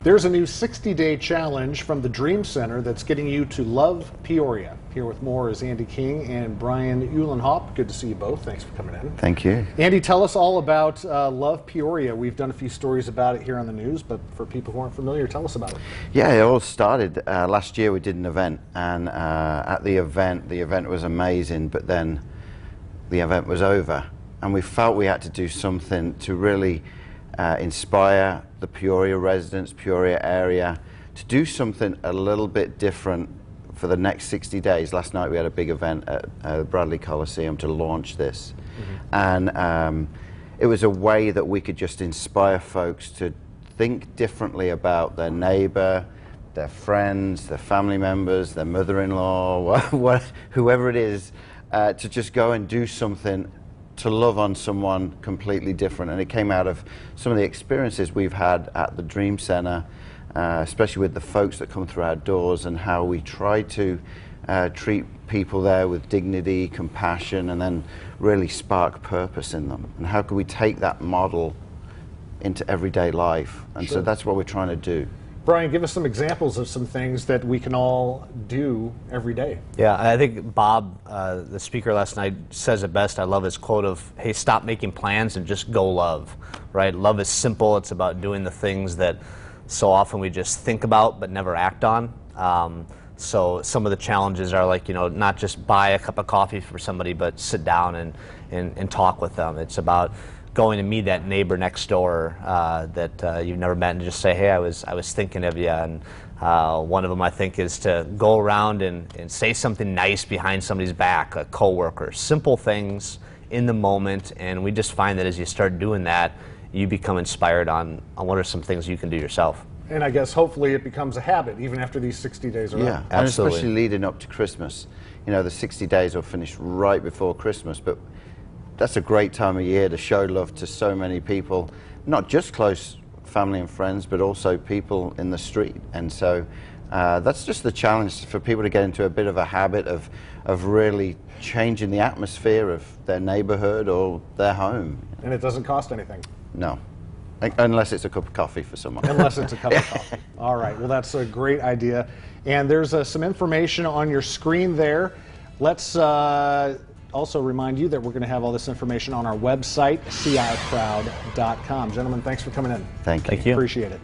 There's a new 60-day challenge from the Dream Center that's getting you to love Peoria. Here with more is Andy King and Brian Uhlenhop. Good to see you both. Thanks for coming in. Thank you. Andy, tell us all about Love Peoria. We've done a few stories about it here on the news, but for people who aren't familiar, tell us about it. Yeah, it all started last year. We did an event, and at the event was amazing, but then the event was over, and we felt we had to do something to really inspire the Peoria residents, Peoria area, to do something a little bit different for the next 60 days. Last night we had a big event at Bradley Coliseum to launch this. And it was a way that we could just inspire folks to think differently about their neighbor, their friends, their family members, their mother-in-law, whoever it is, to just go and do something to love on someone completely different. And it came out of some of the experiences we've had at the Dream Center, especially with the folks that come through our doors, and how we try to treat people there with dignity, compassion, and then really spark purpose in them. And how can we take that model into everyday life? And so that's what we're trying to do. Brian, give us some examples of some things that we can all do every day. Yeah, I think Bob, the speaker last night, says it best. I love his quote of, hey, stop making plans and just go love, right? Love is simple. It's about doing the things that so often we just think about but never act on. So some of the challenges are like, not just buy a cup of coffee for somebody, but sit down and talk with them. It's about going to meet that neighbor next door that you've never met and just say, hey, I was thinking of you. And one of them, I think, is to go around and say something nice behind somebody's back, a coworker. Simple things in the moment, and we just find that as you start doing that, you become inspired on what are some things you can do yourself. And I guess hopefully it becomes a habit even after these 60 days are up. And especially leading up to Christmas. The 60 days will finish right before Christmas, but that's a great time of year to show love to so many people, not just close family and friends, but also people in the street. And so that's just the challenge for people to get into a bit of a habit of really changing the atmosphere of their neighborhood or their home. And it doesn't cost anything. No. Unless it's a cup of coffee for someone. Unless it's a cup of coffee. All right. Well, that's a great idea. And there's some information on your screen there. Let's also remind you that we're going to have all this information on our website, cicrowd.com. Gentlemen, thanks for coming in. Thank you. Appreciate it.